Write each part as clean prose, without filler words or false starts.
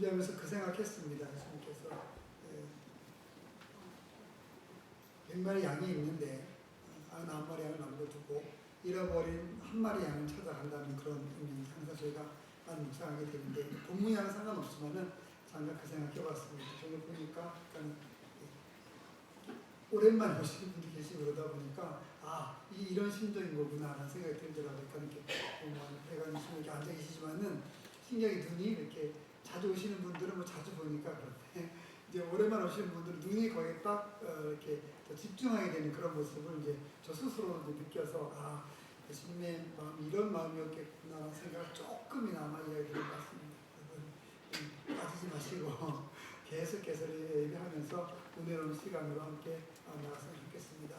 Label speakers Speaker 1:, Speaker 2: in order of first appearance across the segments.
Speaker 1: 준비하면서 그 생각했습니다. 예수님께서 100마리 양이 있는데 99마리 양을 남겨두고 잃어버린 한 마리 양을 찾아간다는 그런 의미, 항상 저희가 많이 묵상하게 되는데 본문이랑 상관없지만은 잠깐 그 생각해봤습니다. 저희 보니까 약간 오랜만에 오시는 분들이 계시고 그러다 보니까 이런 심정인 거구나 라는 생각이 들더라고요. 이렇게 배관이시면 이렇게 앉아 계시지만은 신기하게 눈이 이렇게 자주 오시는 분들은 뭐 자주 보니까 그런데 이제 오랜만에 오시는 분들은 눈이 거의 딱 이렇게 더 집중하게 되는 그런 모습을 이제 저 스스로도 느껴서 예수님의 마음이 이런 마음이었겠구나 라는 생각을 조금이나마 이야기를 해봤습니다. 여러분 빠지지 마시고 계속해서 예배하면서 은혜로운 시간으로 함께 나갔으면 좋겠습니다.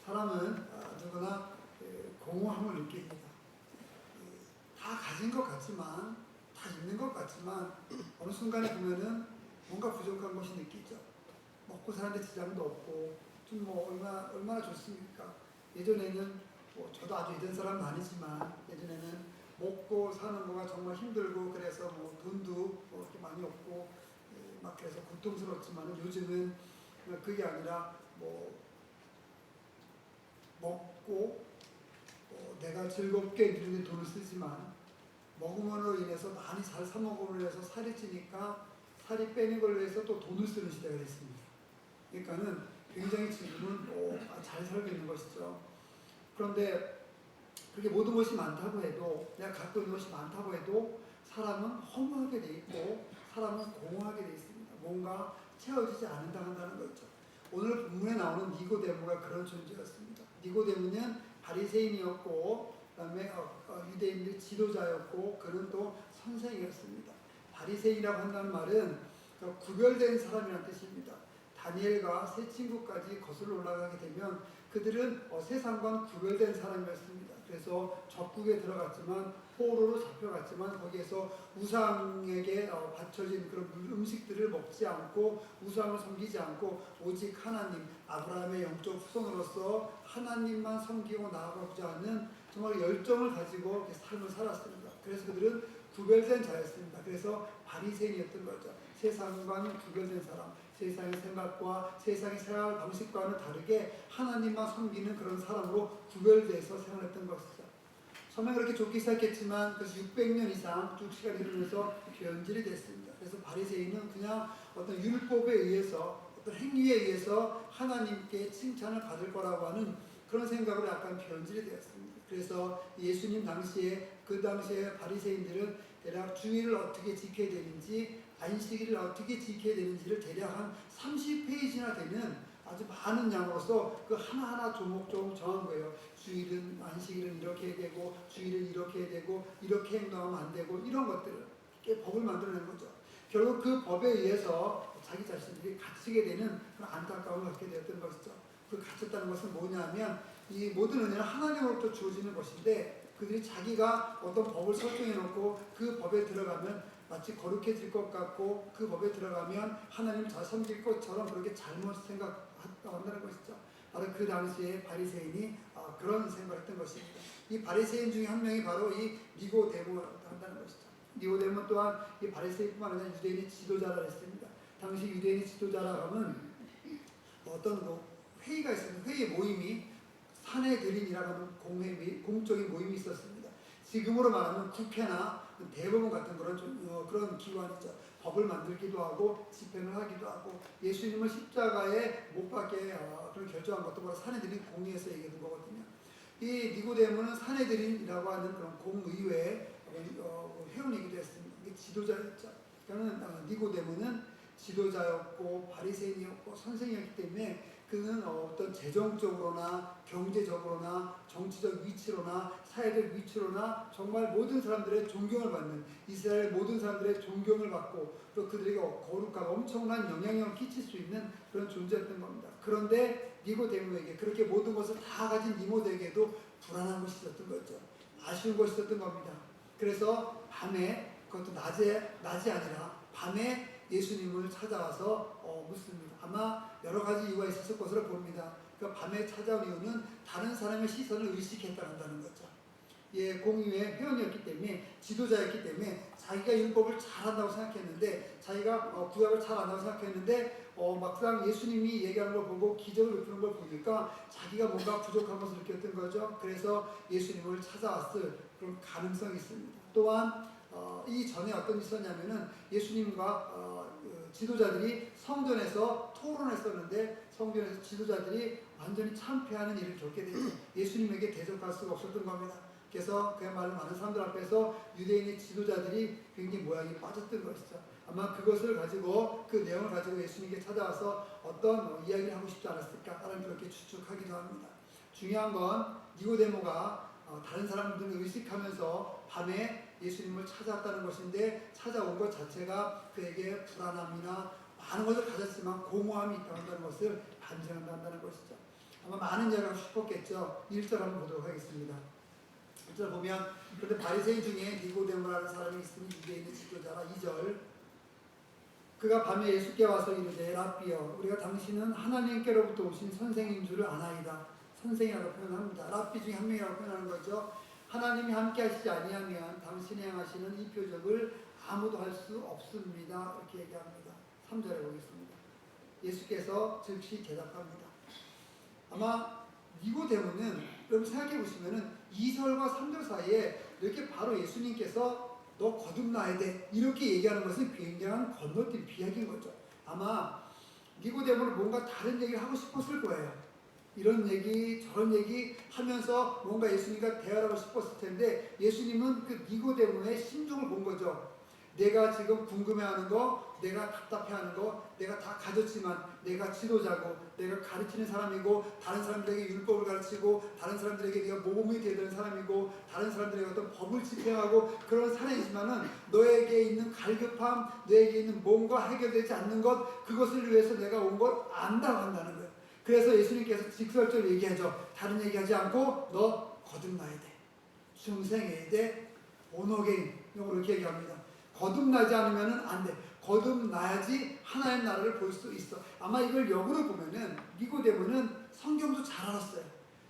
Speaker 1: 사람은 누구나 공허함을 느낍니다. 다 가진 것 같지만, 다 있는 것 같지만 어느 순간에 보면은 뭔가 부족한 것이 느끼죠. 먹고 사는데 지장도 없고 좀 얼마나 좋습니까? 예전에는 저도 아주 예전 사람은 아니지만 예전에는 먹고 사는 거가 정말 힘들고 그래서 돈도 그렇게 많이 없고 막 그래서 고통스럽지만 요즘은 그게 아니라 먹고 내가 즐겁게 누리는 돈을 쓰지만 먹음으로 인해서 많이 잘 사 먹음으로 인해서 살이 찌니까 살이 빼는 걸로 해서 또 돈을 쓰는 시대가 됐습니다. 그러니까는 굉장히 지금은 잘 살고 있는 것이죠. 그런데 그렇게 모든 것이 많다고 해도 내가 갖고 있는 것이 많다고 해도 사람은 허무하게 돼 있고 사람은 공허하게 돼 있습니다. 뭔가 채워지지 않는다는 거죠. 오늘 본문에 나오는 니고데모가 그런 존재였습니다. 니고데모는 바리새인이었고 그다음에 유대인들의 지도자였고 그는 또 선생이었습니다. 바리새인이라고 한다는 말은 구별된 사람이라는 뜻입니다. 다니엘과 세 친구까지 거슬러 올라가게 되면 그들은 세상과 구별된 사람이었습니다. 그래서 적국에 들어갔지만 포로로 잡혀갔지만 거기에서 우상에게 바쳐진 그런 음식들을 먹지 않고 우상을 섬기지 않고 오직 하나님, 아브라함의 영적 후손으로서 하나님만 섬기고 나아가고자 하는 정말 열정을 가지고 이렇게 삶을 살았습니다. 그래서 그들은 구별된 자였습니다. 그래서 바리새인이었던 거죠. 세상과는 구별된 사람, 세상의 생각과 세상의 생활 방식과는 다르게 하나님만 섬기는 그런 사람으로 구별돼서 생활했던 것이죠. 처음에 그렇게 좋게 시작했지만 그래서 600년 이상 쭉 시간이 흐르면서 변질이 됐습니다. 그래서 바리새인은 그냥 어떤 율법에 의해서 어떤 행위에 의해서 하나님께 칭찬을 받을 거라고 하는 그런 생각으로 약간 변질이 되었습니다. 그래서 예수님 당시에 그 당시에 바리새인들은 대략 주일을 어떻게 지켜야 되는지 안식일을 어떻게 지켜야 되는지를 대략 한 30페이지나 되는 아주 많은 양으로서 그 하나하나 조목조목 정한 거예요. 주일은 안식일은 이렇게 해야 되고 주일은 이렇게 해야 되고 이렇게 행동하면 안 되고 이런 것들을 법을 만들어낸 거죠. 결국 그 법에 의해서 자기 자신들이 갇히게 되는 그런 안타까움을 갖게 되었던 것이죠. 그 갇혔다는 것은 뭐냐면 이 모든 은혜는 하나님으로부터 주어지는 것인데 그들이 자기가 어떤 법을 설정해 놓고 그 법에 들어가면 마치 거룩해질 것 같고 그 법에 들어가면 하나님 잘 섬길 것처럼 그렇게 잘못 생각한다는 것이죠. 바로 그 당시에 바리새인이 그런 생각을 했던 것입니다. 이 바리새인 중에 한 명이 바로 이 니고데모라고 한다는 것이죠. 니고데모 또한 이 바리새인뿐만 아니라 유대인의 지도자라 했습니다. 당시 유대인의 지도자라 하면 어떤 회의가 있었는데 회의 모임이 사내들인이라고 하는 공적인 모임이 있었습니다. 지금으로 말하면 국회나 대법원 같은 그런 기관이죠. 법을 만들기도 하고 집행을 하기도 하고 예수님을 십자가에 못 박게 그런 결정한 것도 바로 사내들인 공의에서 얘기하는 거거든요. 이 니고데모는 사내들인이라고 하는 그런 공의회 회원이기도 했습니다. 이게 지도자였죠. 그러니까 니고데모는 지도자였고 바리새인이었고 선생이었기 때문에 그는 어떤 재정적으로나 경제적으로나 정치적 위치로나 사회적 위치로나 정말 모든 사람들의 존경을 받는 이스라엘 모든 사람들의 존경을 받고 또 그들에게 거룩한 엄청난 영향력을 끼칠 수 있는 그런 존재였던 겁니다. 그런데 니고데모에게 그렇게 모든 것을 다 가진 니고데모에게도 불안한 것이 있었던 거죠. 아쉬운 것이 있었던 겁니다. 그래서 밤에 그것도 낮이 아니라 밤에 예수님을 찾아와서 묻습니다. 아마 여러 가지 이유가 있었을 것으로 봅니다. 그러니까 밤에 찾아온 이유는 다른 사람의 시선을 의식했다 한다는 거죠. 공의회 회원이었기 때문에, 지도자였기 때문에 자기가 율법을 잘한다고 생각했는데, 자기가 구약을 잘 안다고 생각했는데, 막상 예수님이 얘기하는 걸 보고 기적을 베푸는 걸 보니까 자기가 뭔가 부족한 것을 느꼈던 거죠. 그래서 예수님을 찾아왔을 그런 가능성이 있습니다. 또한 이전에 어떤 일이 있었냐면은, 예수님과 지도자들이 성전에서 토론했었는데, 성전에서 지도자들이 완전히 참패하는 일을 겪게 되죠. 예수님에게 대적할 수가 없었던 겁니다. 그래서 그야말로 많은 사람들 앞에서 유대인의 지도자들이 굉장히 모양이 빠졌던 것이죠. 아마 그것을 가지고, 그 내용을 가지고 예수님께 찾아와서 어떤 이야기를 하고 싶지 않았을까, 라는 그렇게 추측하기도 합니다. 중요한 건 니고데모가 다른 사람들을 의식하면서 밤에 예수님을 찾아왔다는 것인데, 찾아온 것 자체가 그에게 불안함이나 많은 것을 가졌지만 공허함이 있다고 한다는 것을 반증한다는 것이죠. 아마 많은 이야기를 하고 싶었겠죠. 1절 한번 보도록 하겠습니다. 1절 보면, 그런데 바리새인 중에 니고데모라는 사람이 있으니 유대인의 지도자라. 2절, 그가 밤에 예수께 와서 이르되, 랍비여, 우리가 당신은 하나님께로부터 오신 선생인 줄을 아나이다. 선생이라고 표현합니다. 랍비 중에 한 명이라고 표현하는 거죠. 하나님이 함께 하시지 아니하면 당신이 행하시는 이 표적을 아무도 할 수 없습니다. 이렇게 얘기합니다. 3절에 보겠습니다. 예수께서 즉시 대답합니다. 아마 니고데모는, 여러분 생각해 보시면은 2절과 3절 사이에 이렇게 바로 예수님께서 너 거듭나야 돼, 이렇게 얘기하는 것은 굉장한 건너뛴 비약인 거죠. 아마 니고데모는 뭔가 다른 얘기를 하고 싶었을 거예요. 이런 얘기 저런 얘기 하면서 뭔가 예수님과 대화를 하고 싶었을 텐데, 예수님은 그 니고데모의 심중을 본 거죠. 내가 지금 궁금해하는 거, 내가 답답해하는 거, 내가 다 가졌지만 내가 지도자고, 내가 가르치는 사람이고, 다른 사람들에게 율법을 가르치고, 다른 사람들에게 내가 모범이 되야 되는 사람이고, 다른 사람들에게 어떤 법을 집행하고 그런 사람이지만은, 너에게 있는 갈급함, 너에게 있는 뭔가 해결되지 않는 것, 그것을 위해서 내가 온 걸 안다고 한다는 거예요. 그래서 예수님께서 직설적으로 얘기하죠. 다른 얘기하지 않고 너 거듭나야 돼, 중생해야 돼, 온어게인, 이렇게 얘기합니다. 거듭나지 않으면 안 돼. 거듭나야지 하나님 나라를 볼 수 있어. 아마 이걸 역으로 보면은 니고데모는 성경도 잘 알았어요.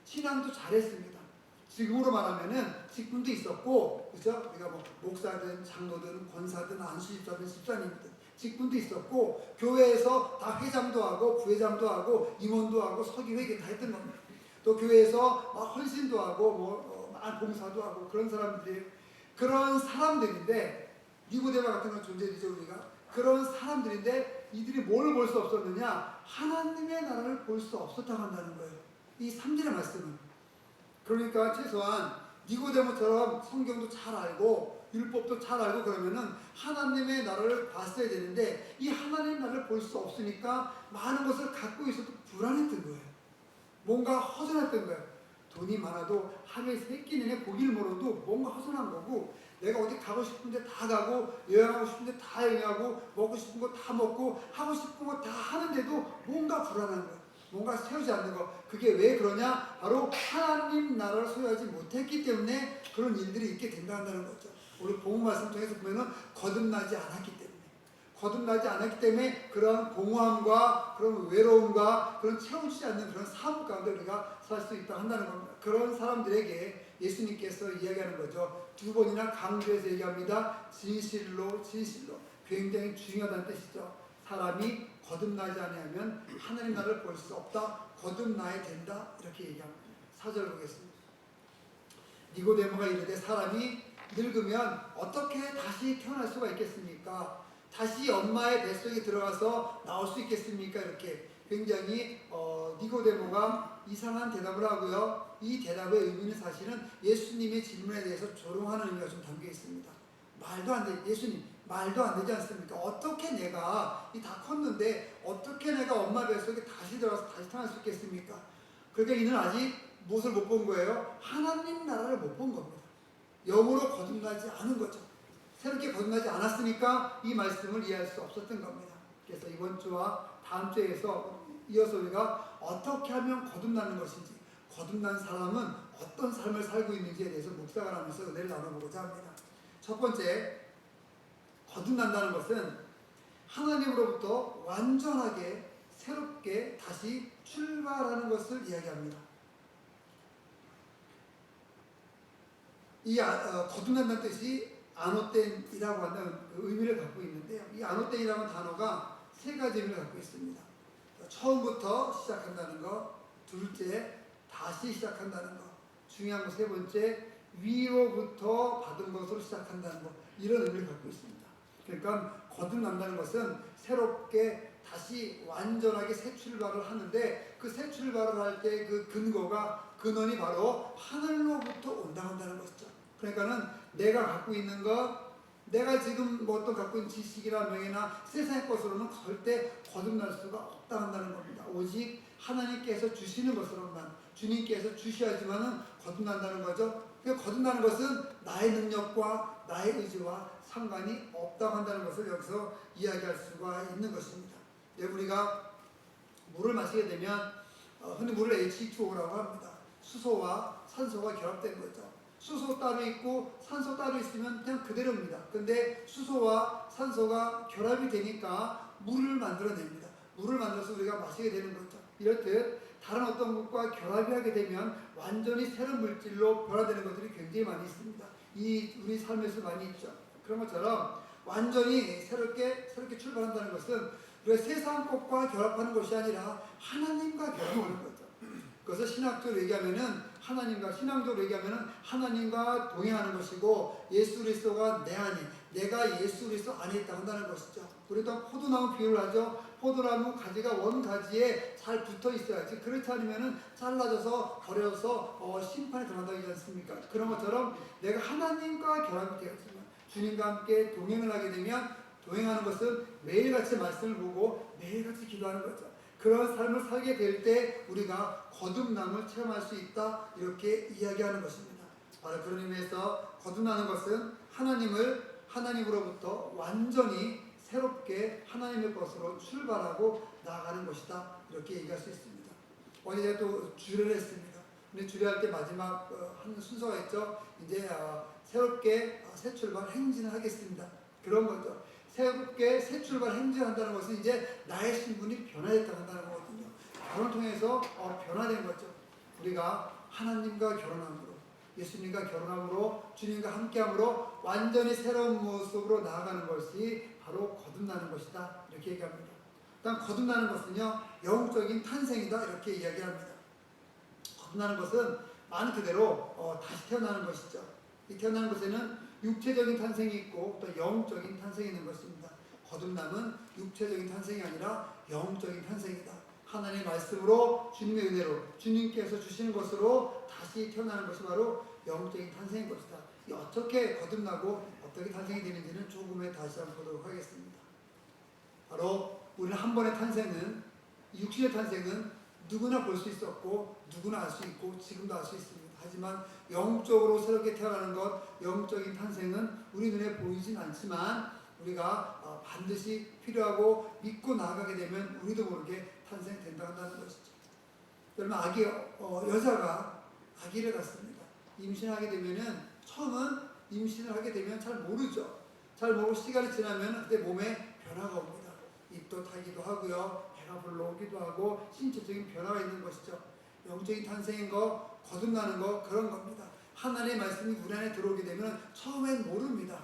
Speaker 1: 신앙도 잘했습니다. 지금으로 말하면은 직분도 있었고, 그죠? 우리가 뭐 목사든 장로든 권사든 안수집사든 집사님이든 직분도 있었고, 교회에서 다 회장도 하고 부회장도 하고 임원도 하고 서기회계 다 했던 겁니다. 또 교회에서 헌신도 하고 봉사도 하고 그런 사람들인데, 니고데모 같은 건 존재되죠. 우리가 그런 사람들인데, 이들이 뭘 볼 수 없었느냐? 하나님의 나라를 볼 수 없었다고 한다는 거예요. 이 3절의 말씀은. 그러니까 최소한 니고데모처럼 성경도 잘 알고 율법도 잘 알고 그러면은 하나님의 나라를 봤어야 되는데, 이 하나님의 나라를 볼 수 없으니까 많은 것을 갖고 있어도 불안했던 거예요. 뭔가 허전했던 거예요. 돈이 많아도 하루에 3끼 내내 고기를 먹어도 뭔가 허전한 거고, 내가 어디 가고 싶은데 다 가고, 여행하고 싶은데 다 여행하고, 먹고 싶은 거 다 먹고, 하고 싶은 거 다 하는데도 뭔가 불안한 거예요. 뭔가 세우지 않는 거. 그게 왜 그러냐? 바로 하나님 나라를 소유하지 못했기 때문에 그런 일들이 있게 된다는 거죠. 우리 본문 말씀 통해서 보면은 거듭나지 않았기 때문에. 거듭나지 않았기 때문에 그런 공허함과 그런 외로움과 그런 채워지지 않는 그런 삶 가운데 우리가 살 수 있다 한다는 겁니다. 그런 사람들에게 예수님께서 이야기하는 거죠. 2번이나 강조해서 얘기합니다. 진실로, 진실로. 굉장히 중요하다는 뜻이죠. 사람이 거듭나지 않으면 하나님 나라를 볼 수 없다. 거듭나야 된다. 이렇게 얘기합니다. 4절 보겠습니다. 니고데모가 이르되, 사람이 늙으면 어떻게 다시 태어날 수가 있겠습니까? 다시 엄마의 뱃속에 들어가서 나올 수 있겠습니까? 이렇게 굉장히 니고데모가 이상한 대답을 하고요. 이 대답의 의미는 사실은 예수님의 질문에 대해서 조롱하는 의미가 좀 담겨 있습니다. 말도 안 돼. 예수님, 말도 안 되지 않습니까? 어떻게 내가 다 컸는데 어떻게 내가 엄마 뱃속에 다시 들어가서 다시 태어날 수 있겠습니까? 그러니까 이는 아직 무엇을 못 본 거예요? 하나님 나라를 못 본 겁니다. 영으로 거듭나지 않은 거죠. 새롭게 거듭나지 않았으니까 이 말씀을 이해할 수 없었던 겁니다. 그래서 이번 주와 다음 주에서 이어서 우리가 어떻게 하면 거듭나는 것인지, 거듭난 사람은 어떤 삶을 살고 있는지에 대해서 묵상을 하면서 은혜를 나눠보고자 합니다. 첫 번째, 거듭난다는 것은 하나님으로부터 완전하게 새롭게 다시 출발하는 것을 이야기합니다. 거듭난다는 뜻이 안옷된이라고 하는 그 의미를 갖고 있는데요. 이 안옷된이라는 단어가 세 가지 의미를 갖고 있습니다. 처음부터 시작한다는 것, 둘째 다시 시작한다는 것, 중요한 거 세 번째 위로부터 받은 것으로 시작한다는 것, 이런 의미를 갖고 있습니다. 그러니까 거듭난다는 것은 새롭게 다시 완전하게 새 출발을 하는데, 그 새 출발을 할 때 그 근원이 바로 하늘로부터 온다는 것이죠. 그러니까는 내가 갖고 있는 것, 내가 지금 뭐 어떤 갖고 있는 지식이나 명예나 세상의 것으로는 절대 거듭날 수가 없다는 겁니다. 오직 하나님께서 주시는 것으로만, 주님께서 주셔야지만은 거듭난다는 거죠. 그러니까 거듭나는 것은 나의 능력과 나의 의지와 상관이 없다고 한다는 것을 여기서 이야기할 수가 있는 것입니다. 우리가 물을 마시게 되면 흔히 물을 H2O라고 합니다. 수소와 산소가 결합된 거죠. 수소 따로 있고 산소 따로 있으면 그냥 그대로입니다. 근데 수소와 산소가 결합이 되니까 물을 만들어냅니다. 물을 만들어서 우리가 마시게 되는 거죠. 이렇듯 다른 어떤 것과 결합이 하게 되면 완전히 새로운 물질로 변화되는 것들이 굉장히 많이 있습니다. 우리 삶에서 많이 있죠. 그런 것처럼 완전히 새롭게 출발한다는 것은 우리가 세상 것과 결합하는 것이 아니라 하나님과 결합하는 거죠. 그것을 신학적으로 얘기하면은 신앙적으로 얘기하면은 하나님과 동행하는 것이고, 예수 그리스도가 내 안에, 내가 예수 그리스도 안에 있다 한다는 것이죠. 우리도 포도나무 비유를 하죠. 포도나무 가지가 원 가지에 잘 붙어 있어야지, 그렇지 않으면은 잘라져서 버려서 심판에 들어간다고 하지 않습니까? 그런 것처럼 내가 하나님과 결합이 되었으면, 주님과 함께 동행을 하게 되면, 동행하는 것은 매일같이 말씀을 보고 매일같이 기도하는 거죠. 그런 삶을 살게 될 때 우리가 거듭남을 체험할 수 있다, 이렇게 이야기하는 것입니다. 바로 그런 의미에서 거듭나는 것은 하나님으로부터 완전히 새롭게 하나님의 것으로 출발하고 나아가는 것이다, 이렇게 얘기할 수 있습니다. 어제 제가 또 주례를 했습니다. 근데 주례할 때 마지막 한 순서가 있죠. 이제 새롭게 새 출발 행진을 하겠습니다. 그런 거죠. 새롭게 새 출발 행진한다는 것은 이제 나의 신분이 변화됐다고 한다는 거거든요. 결혼을 통해서 변화된 거죠. 우리가 하나님과 결혼함으로, 예수님과 결혼함으로, 주님과 함께함으로 완전히 새로운 모습으로 나아가는 것이 바로 거듭나는 것이다, 이렇게 얘기합니다. 일단 거듭나는 것은요, 영적인 탄생이다, 이렇게 이야기합니다. 거듭나는 것은 말 그대로 다시 태어나는 것이죠. 이 태어나는 것에는 육체적인 탄생이 있고 또 영적인 태어남이 있는 것입니다. 거듭남은 육체적인 탄생이 아니라 영적인 탄생이다. 하나님의 말씀으로, 주님의 은혜로, 주님께서 주시는 것으로 다시 태어나는 것이 바로 영적인 탄생인 것이다. 어떻게 거듭나고 어떻게 탄생이 되는지는 조금 후에 다시 한번 보도록 하겠습니다. 바로 우리는 한 번의 탄생은, 육신의 탄생은 누구나 볼 수 있었고 누구나 알 수 있고 지금도 알 수 있습니다. 하지만 영적으로 새롭게 태어나는 것, 영적인 탄생은 우리 눈에 보이진 않지만 우리가 반드시 필요하고 믿고 나아가게 되면 우리도 모르게 탄생된다 한다는 것이죠. 여러분, 여자가 아기를 갖습니다. 임신하게 되면은, 처음은 임신을 하게 되면 잘 모르죠. 잘 모르고 시간이 지나면 그때 몸에 변화가 옵니다. 입도 타기도 하고요, 배가 불러오기도 하고 신체적인 변화가 있는 것이죠. 영적인 탄생인 거, 거듭나는 거, 그런 겁니다. 하나님의 말씀이 우리 안에 들어오게 되면 처음엔 모릅니다.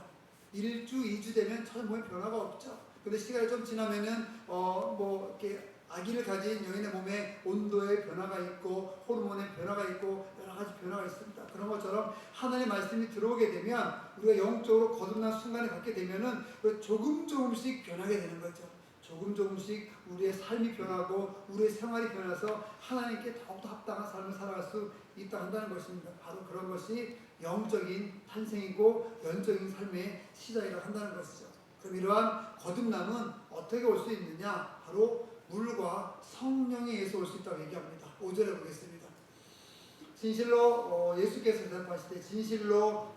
Speaker 1: 1주, 2주 되면 잘 몸에 변화가 없죠. 근데 시간이 좀 지나면은 이렇게 아기를 가진 여인의 몸에 온도에 변화가 있고 호르몬에 변화가 있고 여러 가지 변화가 있습니다. 그런 것처럼 하나님의 말씀이 들어오게 되면 우리가 영적으로 거듭난 순간에 갖게 되면은 조금씩 변하게 되는 거죠. 조금씩 우리의 삶이 변하고 우리의 생활이 변해서 하나님께 더욱더 합당한 삶을 살아갈 수 있다 한다는 것입니다. 바로 그런 것이 영적인 탄생이고 영적인 삶의 시작이라고 한다는 것이죠. 그럼 이러한 거듭남은 어떻게 올 수 있느냐? 바로 물과 성령에 의해서 올 수 있다고 얘기합니다. 5절에 보겠습니다. 진실로 예수께서 대답하실 때 진실로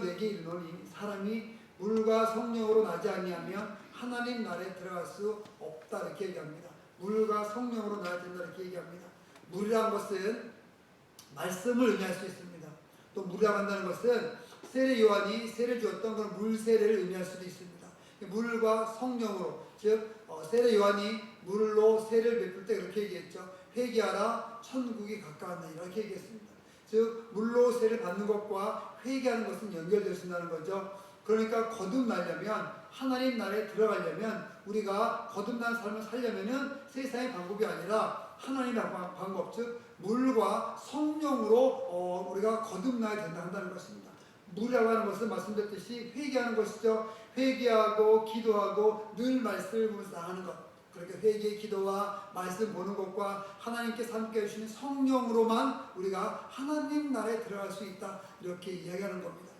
Speaker 1: 내게 이르노니 사람이 물과 성령으로 나지 아니하면 하나님 나라에 들어갈 수 없다, 이렇게 얘기합니다. 물과 성령으로 나야 된다, 이렇게 얘기합니다. 물이라는 것은 말씀을 의미할 수 있습니다. 또 물이라고 한다는 것은 세례 요한이 세례를 주었던 그런 물세례를 의미할 수도 있습니다. 물과 성령으로, 즉 세례 요한이 물로 세례를 베풀 때 그렇게 얘기했죠. 회개하라, 천국이 가까웠느니라, 이렇게 얘기했습니다. 즉 물로 세를 받는 것과 회개하는 것은 연결되신다는 거죠. 그러니까 거듭나려면, 하나님 나라에 들어가려면, 우리가 거듭난 삶을 살려면은 세상의 방법이 아니라 하나님의 방법, 즉 물과 성령으로 우리가 거듭나야 된다 한다는 것입니다. 물이라고 하는 것은 말씀드렸듯이 회개하는 것이죠. 회개하고 기도하고 늘 말씀을 보면서 나가는 것. 그렇게 회개의 기도와 말씀 보는 것과 하나님께서 함께 해주시는 성령으로만 우리가 하나님 나라에 들어갈 수 있다, 이렇게 이야기하는 겁니다.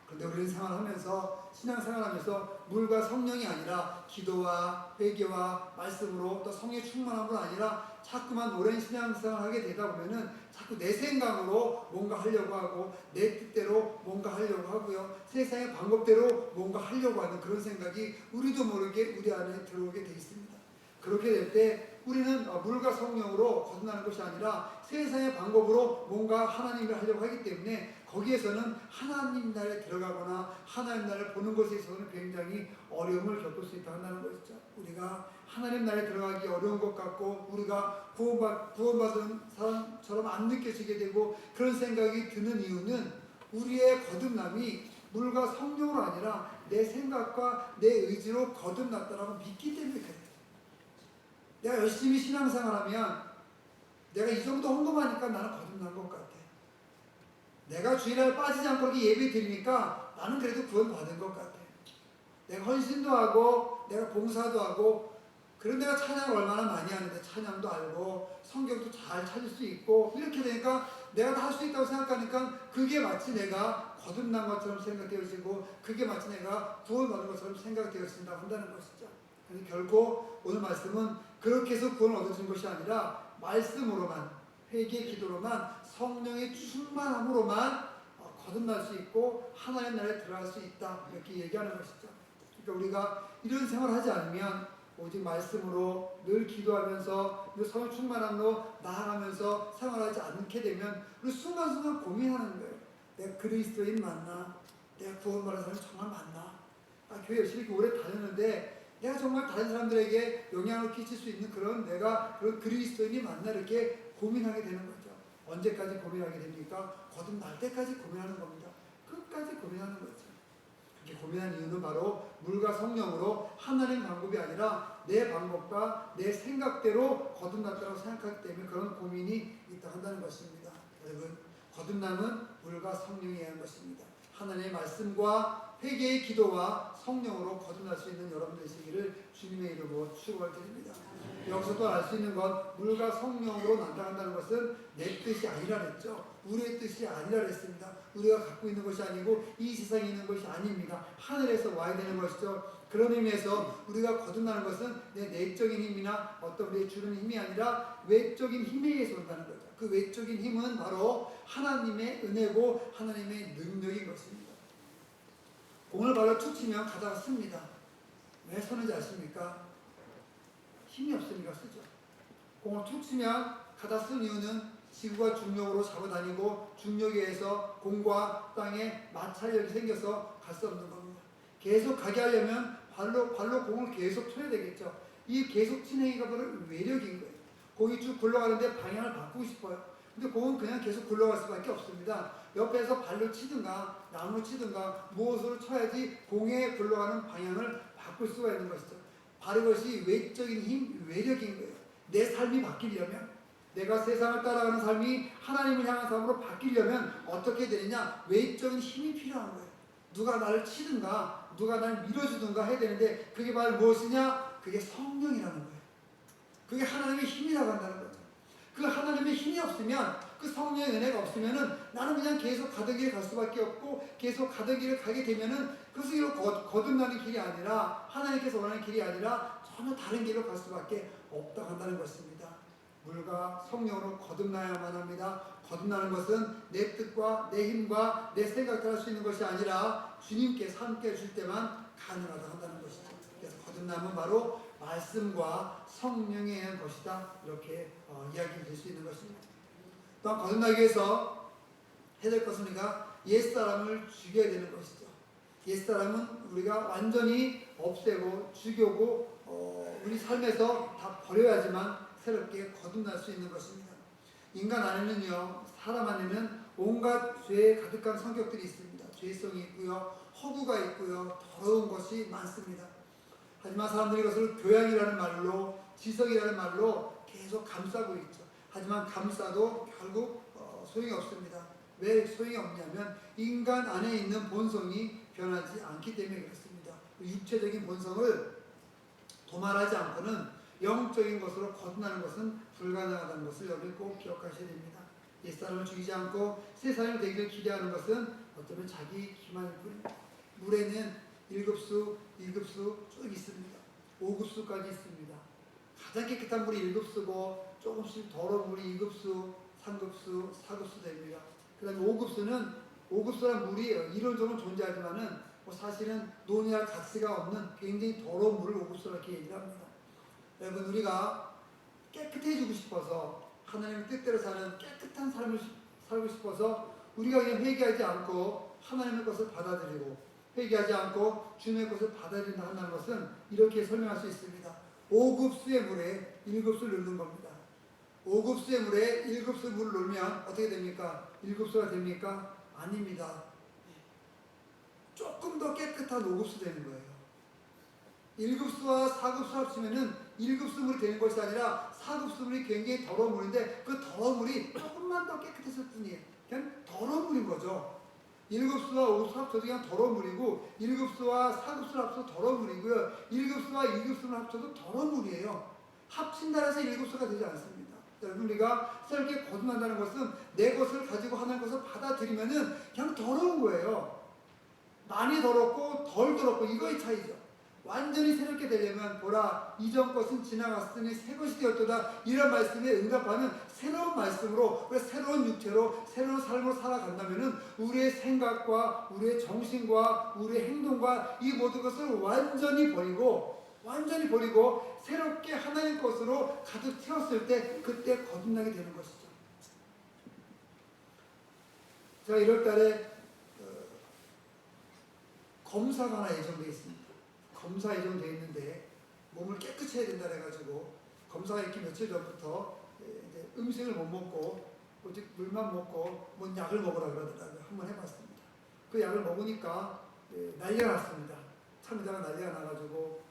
Speaker 1: 그런데 우리는 생활하면서, 신앙생활하면서 물과 성령이 아니라 기도와 회개와 말씀으로 또 성령의 충만함으로 아니라 자꾸만 오랜 신앙생활을 하게 되다 보면은 자꾸 내 생각으로 뭔가 하려고 하고 내 뜻대로 뭔가 하려고 하고요, 세상의 방법대로 뭔가 하려고 하는 그런 생각이 우리도 모르게 우리 안에 들어오게 돼 있습니다. 그렇게 될 때 우리는 물과 성령으로 거듭나는 것이 아니라 세상의 방법으로 뭔가 하나님을 하려고 하기 때문에 거기에서는 하나님 나라에 들어가거나 하나님 나라를 보는 것에 있어서는 굉장히 어려움을 겪을 수 있다 한다는 것이죠. 우리가 하나님 나라에 들어가기 어려운 것 같고 우리가 구원받은 사람처럼 안 느껴지게 되고 그런 생각이 드는 이유는 우리의 거듭남이 물과 성령으로 아니라 내 생각과 내 의지로 거듭났다라고 믿기 때문에 그래요. 내가 열심히 신앙생활하면 내가 이 정도 헌금하니까 나는 거듭난 것 같아. 내가 주일날 빠지지 않고 이렇게 예배 드리니까 나는 그래도 구원 받은 것 같아. 내가 헌신도 하고 내가 봉사도 하고, 그런 내가 찬양을 얼마나 많이 하는데 찬양도 알고 성경도 잘 찾을 수 있고 이렇게 되니까 내가 다 할 수 있다고 생각하니까 그게 마치 내가 거듭난 것처럼 생각되어지고 그게 마치 내가 구원받은 것처럼 생각되어진다고 한다는 것이죠. 그래서 결코 오늘 말씀은 그렇게 해서 구원을 얻어진 것이 아니라 말씀으로만, 회개 기도로만, 성령의 충만함으로만 거듭날 수 있고 하나님 나라에 들어갈 수 있다, 이렇게 얘기하는 것이죠. 그러니까 우리가 이런 생활을 하지 않으면 오직 말씀으로 늘 기도하면서 늘 성령 충만함으로 나아가면서 생활하지 않게 되면 우리 순간순간 고민하는 거예요. 내가 그리스도인 맞나? 내가 구원받은 사람이 정말 맞나? 교회 열심히 이렇게 오래 다녔는데 내가 정말 다른 사람들에게 영향을 끼칠 수 있는 내가 그런 그리스도인이 맞나, 이렇게 고민하게 되는 거죠. 언제까지 고민하게 됩니까? 거듭날 때까지 고민하는 겁니다. 끝까지 고민하는 거죠. 그렇게 고민하는 이유는 바로 물과 성령으로 하나님 방법이 아니라 내 방법과 내 생각대로 거듭났다고 생각하기 때문에 그런 고민이 있다 한다는 것입니다. 여러분, 거듭남은 물과 성령이 하는 것입니다. 하나님의 말씀과 회개의 기도와 성령으로 거듭날 수 있는 여러분 되시기를 주님의 이름으로 축원을 드립니다. 여기서 또 알 수 있는 건 물과 성령으로 나타난다는 것은 내 뜻이 아니라 그랬죠. 우리의 뜻이 아니라 그랬습니다. 우리가 갖고 있는 것이 아니고 이 세상에 있는 것이 아닙니다. 하늘에서 와야 되는 것이죠. 그런 의미에서 우리가 거듭나는 것은 내 내적인 힘이나 어떤 우리의 주는 힘이 아니라 외적인 힘에 의해서 온다는 거죠. 그 외적인 힘은 바로 하나님의 은혜고 하나님의 능력인 것입니다. 공을 발로 툭 치면 가다가 씁니다. 왜 서는지 아십니까? 힘이 없으니까 쓰죠. 공을 툭 치면 가다 쓴 이유는 지구가 중력으로 잡아다니고 중력에 의해서 공과 땅에 마찰력이 생겨서 갈 수 없는 겁니다. 계속 가게 하려면 발로 공을 계속 쳐야 되겠죠. 이 계속 치는 행위가 바로 외력인 거예요. 공이 쭉 굴러가는데 방향을 바꾸고 싶어요. 근데 공은 그냥 계속 굴러갈 수밖에 없습니다. 옆에서 발로 치든가 나무로 치든가 무엇으로 쳐야지 공의 굴러가는 방향을 바꿀 수가 있는 것이죠. 바로 이것이 외적인 힘, 외력인 거예요. 내 삶이 바뀌려면, 내가 세상을 따라가는 삶이 하나님을 향한 삶으로 바뀌려면 어떻게 되느냐? 외적인 힘이 필요한 거예요. 누가 나를 치든가 누가 나를 밀어주든가 해야 되는데 그게 바로 무엇이냐? 그게 성령이라는 거예요. 그게 하나님의 힘이라고 한다는 거죠. 그 하나님의 힘이 없으면, 그 성령의 은혜가 없으면은 나는 그냥 계속 가던 길을 갈 수밖에 없고 계속 가던 길을 가게 되면은 그것이 거듭나는 길이 아니라 하나님께서 원하는 길이 아니라 전혀 다른 길로 갈 수밖에 없다고 한다는 것입니다. 물과 성령으로 거듭나야만 합니다. 거듭나는 것은 내 뜻과 내 힘과 내 생각대로 할 수 있는 것이 아니라 주님께서 함께 해줄 때만 가능하다 한다는 것이죠. 그래서 거듭남은 바로 말씀과 성령에 의한 것이다, 이렇게 이야기 될 수 있는 것입니다. 또한 거듭나기 위해서 해야 될 것은 우리가 옛사람을 죽여야 되는 것이죠. 옛사람은 우리가 완전히 없애고 죽이고 우리 삶에서 다 버려야지만 새롭게 거듭날 수 있는 것입니다. 인간 안에는요, 사람 안에는 온갖 죄에 가득한 성격들이 있습니다. 죄성이 있고요, 허구가 있고요, 더러운 것이 많습니다. 하지만 사람들이 이것을 교양이라는 말로, 지성이라는 말로 계속 감싸고 있죠. 하지만 감싸도 결국 소용이 없습니다. 왜 소용이 없냐면 인간 안에 있는 본성이 변하지 않기 때문에 그렇습니다. 육체적인 본성을 도말하지 않고는 영적인 것으로 거듭나는 것은 불가능하다는 것을 여러분이 꼭 기억하셔야 됩니다. 옛사람을 죽이지 않고 새 사람이 되기를 기대하는 것은 어쩌면 자기 기만일 뿐입니다. 물에는 1급수, 2급수 쭉 있습니다. 5급수까지 있습니다. 가장 깨끗한 물이 1급수고 조금씩 더러운 물이 2급수, 3급수, 4급수 됩니다. 그 다음에 5급수는 5급수란 물이 이론적으로 존재하지만은 사실은 논의할 가치가 없는 굉장히 더러운 물을 5급수로 이렇게 얘기를 합니다. 여러분, 우리가 깨끗해지고 싶어서 하나님의 뜻대로 사는 깨끗한 삶을 살고 싶어서 우리가 그냥 회개하지 않고 하나님의 것을 받아들이고 회개하지 않고 주님의 것을 받아들인다 한다는 것은 이렇게 설명할 수 있습니다. 5급수의 물에 1급수를 넣는 겁니다. 5급수의 물에 1급수 물을 넣으면 어떻게 됩니까? 1급수가 됩니까? 아닙니다. 조금 더 깨끗한 5급수 되는 거예요. 1급수와 4급수 합치면은 1급수 물이 되는 것이 아니라 4급수 물이 굉장히 더러운 물인데 그 더러운 물이 조금만 더 깨끗했을 뿐이에요. 그냥 더러운 물인 거죠. 1급수와 5급수 합쳐도 그냥 더러운 물이고 1급수와 4급수를 합쳐도 더러운 물이고요. 1급수와 2급수를 합쳐도 더러운 물이에요. 합친다 해서 1급수가 되지 않습니다. 여러분, 우리가 새롭게 거듭난다는 것은 내 것을 가지고 하나님 것을 받아들이면은 그냥 더러운 거예요. 많이 더럽고 덜 더럽고 이거의 차이죠. 완전히 새롭게 되려면 보라, 이전 것은 지나갔으니 새 것이 되었도다. 이런 말씀에 응답하는 새로운 말씀으로, 새로운 육체로 새로운 삶으로 살아간다면은 우리의 생각과 우리의 정신과 우리의 행동과 이 모든 것을 완전히 버리고 새롭게 하나님 것으로 가득 채웠을 때 그때 거듭나게 되는 것이죠. 제가 1월달에 검사가 하나 예정되어 있습니다. 검사 예정되어 있는데 몸을 깨끗이 해야 된다 해가지고 검사가 있기 며칠 전부터 이제 음식을 못 먹고 오직 물만 먹고 뭔 약을 먹으라 그러더라고요. 한번 해봤습니다. 그 약을 먹으니까 난리가 났습니다. 참의자가 난리가 나가지고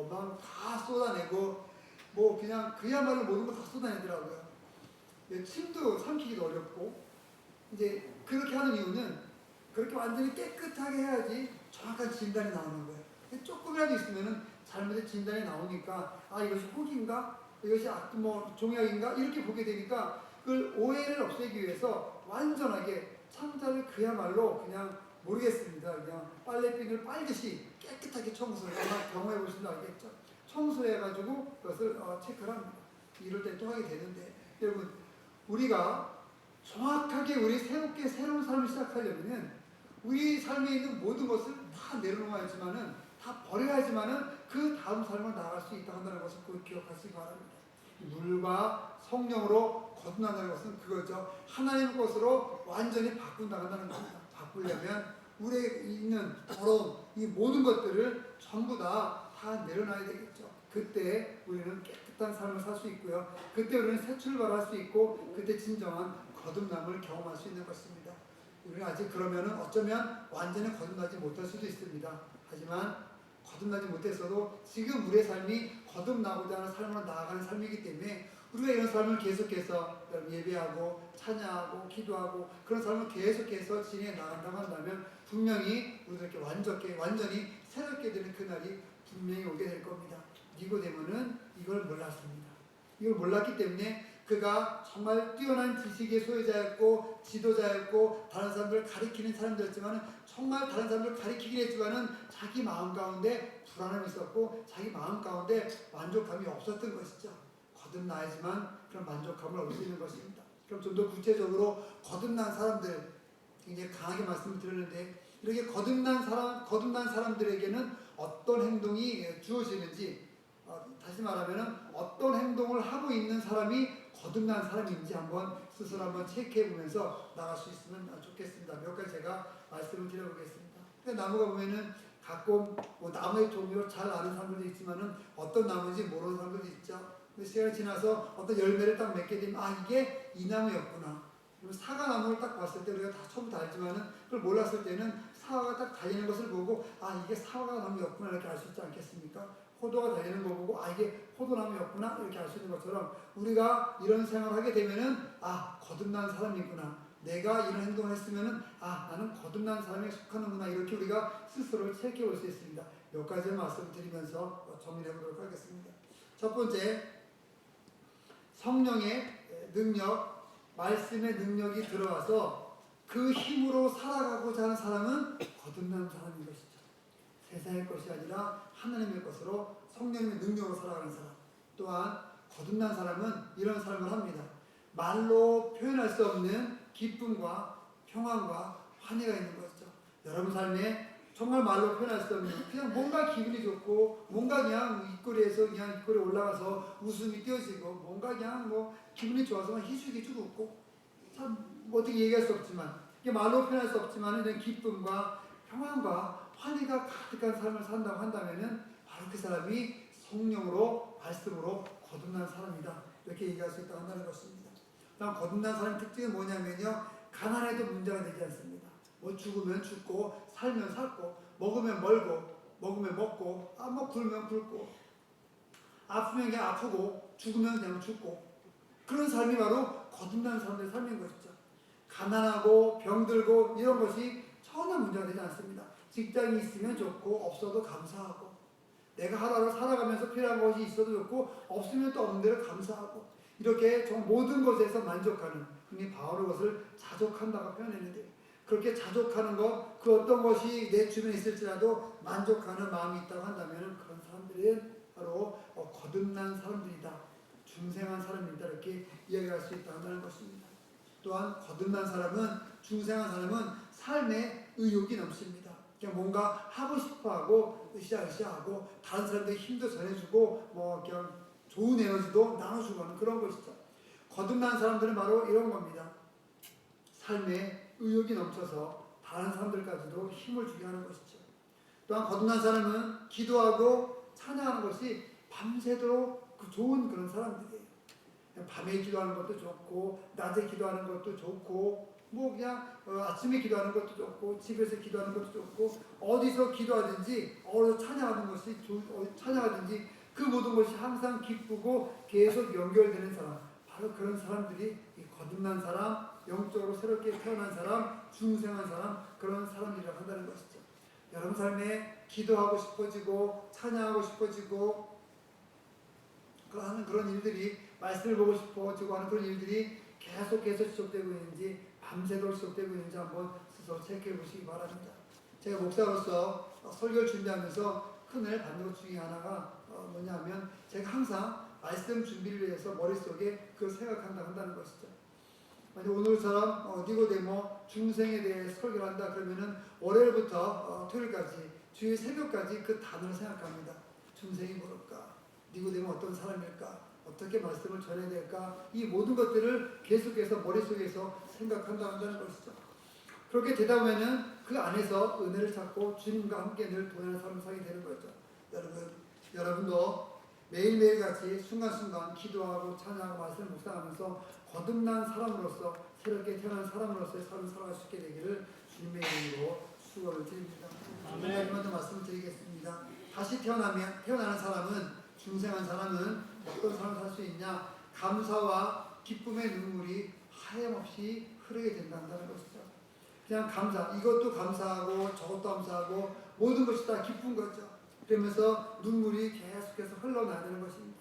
Speaker 1: 막 다 쏟아내고 뭐 그냥 그야말로 모든 걸 다 쏟아내더라고요. 침도 삼키기도 어렵고 이제 그렇게 하는 이유는 그렇게 완전히 깨끗하게 해야지 정확한 진단이 나오는 거예요. 조금이라도 있으면은 잘못된 진단이 나오니까 이것이 혹인가? 이것이 뭐 종약인가? 이렇게 보게 되니까 그걸 오해를 없애기 위해서 완전하게 참자를 그야말로 그냥 모르겠습니다. 그냥 빨래비누를 빨듯이 깨끗하게 청소를 아마 경험해 보시면 알겠죠. 청소해가지고 그것을 체크를 합니다. 이럴 때 또 하게 되는데 여러분, 우리가 정확하게 우리 새롭게 새로운 삶을 시작하려면 우리 삶에 있는 모든 것을 다 내려놓아야지만은 다 버려야지만은 그 다음 삶을 나아갈 수 있다 한다는 것을 꼭 기억하시기 바랍니다. 물과 성령으로 거듭난다는 것은 그거죠. 하나님의 것으로 완전히 바꾼다는 겁니다. 바꾸려면 우리에 있는 더러운 이 모든 것들을 전부 다 내려놔야 되겠죠. 그때 우리는 깨끗한 삶을 살 수 있고요. 그때 우리는 새 출발할 수 있고 그때 진정한 거듭남을 경험할 수 있는 것입니다. 우리는 아직 그러면은 어쩌면 완전히 거듭나지 못할 수도 있습니다. 하지만 거듭나지 못했어도 지금 우리의 삶이 거듭나고자 하는 삶으로 나아가는 삶이기 때문에 우리가 이런 삶을 계속해서 예배하고 찬양하고 기도하고 그런 삶을 계속해서 진행해 나간다고 한다면 분명히 우리들께 완전히 새롭게 되는 그날이 분명히 오게 될 겁니다. 니고데모는 이걸 몰랐습니다. 이걸 몰랐기 때문에 그가 정말 뛰어난 지식의 소유자였고 지도자였고 다른 사람들을 가리키는 사람이었지만 정말 다른 사람들을 가리키긴 했지만 자기 마음 가운데 불안함이 있었고 자기 마음 가운데 만족감이 없었던 것이죠. 거듭나야지만 그런 만족감을 얻을 수 있는 것입니다. 그럼 좀 더 구체적으로 거듭난 사람들 굉장히 강하게 말씀을 드렸는데 이렇게 거듭난 사람들에게는 어떤 행동이 주어지는지 다시 말하면 어떤 행동을 하고 있는 사람이 거듭난 사람인지 한번 스스로 한번 체크해 보면서 나갈 수 있으면 좋겠습니다. 몇 가지 제가 말씀을 드려보겠습니다. 나무가 보면은 가끔 뭐 나무의 종류를 잘 아는 사람들도 있지만은 어떤 나무인지 모르는 사람들도 있죠. 근데 시간이 지나서 어떤 열매를 딱 맺게 되면 이게 이 나무였구나. 사과나무를 딱 봤을 때 우리가 다 처음부터 알지만은 그걸 몰랐을 때는 사과가 딱 달리는 것을 보고 아 이게 사과나무였구나 이렇게 알 수 있지 않겠습니까? 포도가 달리는 거 보고 아 이게 포도나무였구나 이렇게 알 수 있는 것처럼 우리가 이런 생활을 하게 되면은 아 거듭난 사람이구나. 내가 이런 행동을 했으면은 아 나는 거듭난 사람에 속하는구나 이렇게 우리가 스스로를 체크해 볼 수 있습니다. 몇 가지 말씀을 드리면서 정리해 보도록 하겠습니다. 첫 번째, 성령의 능력, 말씀의 능력이 들어와서 그 힘으로 살아가고자 하는 사람은 거듭난 사람인 것이죠. 세상의 것이 아니라 하나님의 것으로 성령의 능력으로 살아가는 사람. 또한 거듭난 사람은 이런 삶을 합니다. 말로 표현할 수 없는 기쁨과 평안과 환희가 있는 것이죠. 여러분 삶에 정말 말로 표현할 수 없는 그냥 뭔가 기분이 좋고 뭔가 그냥 입꼬리에서 그냥 입꼬리에 올라가서 웃음이 띄어지고 뭔가 그냥 뭐 기분이 좋아서 희죽희죽 웃고 참 어떻게 얘기할 수 없지만 이게 말로 표현할 수 없지만 이런 기쁨과 평안과 환희가 가득한 삶을 산다고 한다면은 바로 그 사람이 성령으로 말씀으로 거듭난 사람이다 이렇게 얘기할 수 있다고 한다는 것입니다. 다음 거듭난 사람의 특징은 뭐냐면요 가난해도 문제가 되지 않습니다. 뭐 죽으면 죽고 살면 살고 먹으면 멀고 먹으면 먹고 뭐 굶으면 굶고 아프면 그냥 아프고 죽으면 그냥 죽고 그런 삶이 바로 거듭난 사람들의 삶인 것이죠. 가난하고 병들고 이런 것이 전혀 문제가 되지 않습니다. 직장이 있으면 좋고 없어도 감사하고 내가 하루하루 살아가면서 필요한 것이 있어도 좋고 없으면 또 없는 대로 감사하고 이렇게 모든 것에서 만족하는 흔히 바울은 것을 자족한다고 표현했는데 그렇게 자족하는 것, 그 어떤 것이 내 주변에 있을지라도 만족하는 마음이 있다고 한다면 그런 사람들은 바로 거듭난 사람들이다. 중생한 사람이다. 이렇게 이야기할 수 있다는 것입니다. 또한 거듭난 사람은 중생한 사람은 삶에 의욕이 넘칩니다. 그냥 뭔가 하고 싶어하고 으쌰으쌰하고 다른 사람들에게 힘도 전해주고 뭐 그냥 좋은 에너지도 나눠주고 하는 그런 것이죠. 거듭난 사람들은 바로 이런 겁니다. 삶에 의욕이 넘쳐서 다른 사람들까지도 힘을 주게 하는 것이죠. 또한 거듭난 사람은 기도하고 찬양하는 것이 밤새도록 좋은 그런 사람들이에요. 밤에 기도하는 것도 좋고 낮에 기도하는 것도 좋고 뭐 그냥 아침에 기도하는 것도 좋고 집에서 기도하는 것도 좋고 어디서 기도하든지 어디서 찬양하든지 그 모든 것이 항상 기쁘고 계속 연결되는 사람 바로 그런 사람들이 거듭난 사람, 영적으로 새롭게 태어난 사람, 중생한 사람 그런 사람이라고 한다는 것이죠. 여러분 삶에 기도하고 싶어지고 찬양하고 싶어지고 하는 그런 일들이 말씀을 보고 싶어지고 하는 그런 일들이 계속해서 지속되고 있는지 밤새도록 지속되고 있는지 한번 스스로 체크해 보시기 바랍니다. 제가 목사로서 설교를 준비하면서 큰 은혜를 받는 것 중에 하나가 뭐냐면 제가 항상 말씀 준비를 위해서 머릿속에 그걸 생각한다고 한다는 것이죠. 만약 오늘처럼 니고데모 중생에 대해 설교를 한다 그러면은 월요일부터 토요일까지 주일 새벽까지 그 단어를 생각합니다. 중생이 뭘까? 니고데모 어떤 사람일까? 어떻게 말씀을 전해야 될까? 이 모든 것들을 계속해서 머릿속에서 생각한다고 한다는 것이죠. 그렇게 되다 보면은 그 안에서 은혜를 찾고 주님과 함께 늘 동행하는 삶을 살게 되는 거죠. 여러분도 매일매일 같이 순간순간 기도하고 찬양하고 말씀을 묵상하면서 거듭난 사람으로서 새롭게 태어난 사람으로서의 삶을 살아갈 수 있게 되기를 주님의 이름으로 축원을 드립니다. 하나님한테 말씀을 드리겠습니다. 다시 태어나는 사람은 중생한 사람은 어떤 삶을 살 수 있냐? 감사와 기쁨의 눈물이 하염없이 흐르게 된다는 것이죠. 그냥 감사, 이것도 감사하고 저것도 감사하고 모든 것이 다 기쁜 거죠. 그러면서 눈물이 계속해서 흘러나야 되는 것입니다.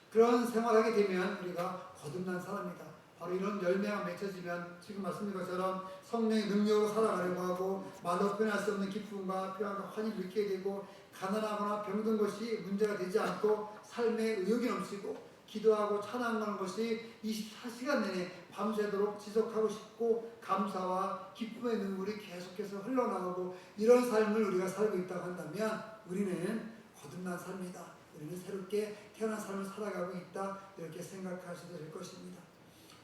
Speaker 1: 그런 생활하게 되면 우리가 거듭난 사람이다. 바로 이런 열매가 맺혀지면 지금 말씀드린 것처럼 성령의 능력으로 살아가려고 하고 말로 표현할 수 없는 기쁨과 평안과 환희를 느끼게 되고 가난하거나 병든 것이 문제가 되지 않고 삶에 의욕이 넘치고 기도하고 찬양하는 것이 24시간 내내 밤새도록 지속하고 싶고 감사와 기쁨의 눈물이 계속해서 흘러나오고 이런 삶을 우리가 살고 있다고 한다면 우리는 거듭난 삶이다. 우리는 새롭게 태어난 삶을 살아가고 있다. 이렇게 생각하셔도 될 것입니다.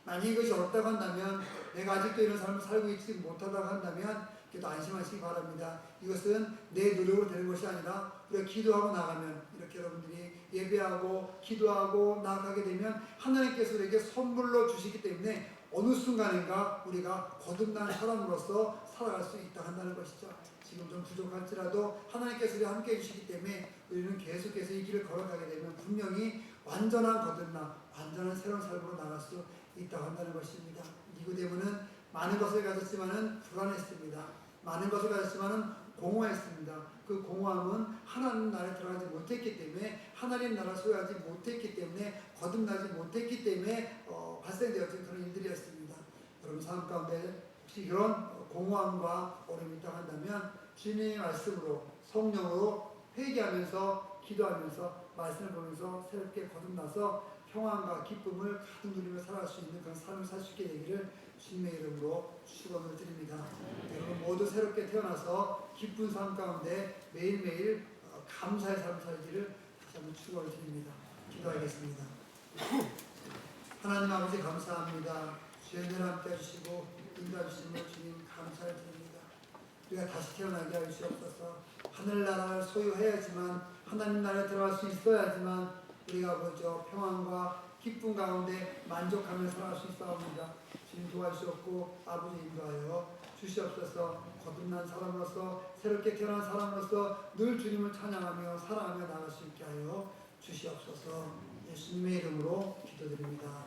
Speaker 1: 만약 이것이 어렵다고 한다면 내가 아직도 이런 삶을 살고 있지 못하다고 한다면 그래도 안심하시기 바랍니다. 이것은 내 노력으로 되는 것이 아니라 우리가 기도하고 나가면 이렇게 여러분들이 예배하고 기도하고 나아가게 되면 하나님께서 우리에게 선물로 주시기 때문에 어느 순간인가 우리가 거듭난 사람으로서 살아갈 수 있다 한다는 것이죠. 지금 좀 부족할지라도 하나님께서 우리와 함께 해주시기 때문에 우리는 계속해서 이 길을 걸어가게 되면 분명히 완전한 거듭남, 완전한 새로운 삶으로 나갈 수 있다고 한다는 것입니다. 니고데모는 많은 것을 가졌지만은 불안했습니다. 많은 것을 가졌지만은 공허했습니다. 그 공허함은 하나님 나라에 들어가지 못했기 때문에, 하나님 나라 소유하지 못했기 때문에, 거듭나지 못했기 때문에 발생되었던 그런 일들이었습니다. 여러분 삶 가운데 혹시 그런 공허함과 어려움이 있다고 한다면 주님의 말씀으로, 성령으로 회개하면서 기도하면서 말씀을 보면서 새롭게 거듭나서 평안과 기쁨을 가득 누리며 살아갈 수 있는 그런 삶을 살 수 있게 되기를 주님의 이름으로 축원을 드립니다. 여러분 모두 새롭게 태어나서 기쁜 삶 가운데 매일매일 감사의 삶을 살기를 다시 한번 축원을 드립니다. 기도하겠습니다. 하나님 아버지 감사합니다. 주의 늘 함께 해주시고 인도해 주심을 주님 감사를 드립니다. 우리가 다시 태어나게 하여 주옵소서. 하늘나라를 소유해야지만, 하나님 나라에 들어갈 수 있어야지만 우리가 보죠 평안과 기쁨 가운데 만족하며 살아갈 수 있사옵니다. 주님 도와주셨고 아버지 인도하여 주시옵소서. 거듭난 사람으로서, 새롭게 태어난 사람으로서 늘 주님을 찬양하며 사랑하며 나갈 수 있게 하여 주시옵소서. 예수님의 이름으로 기도드립니다.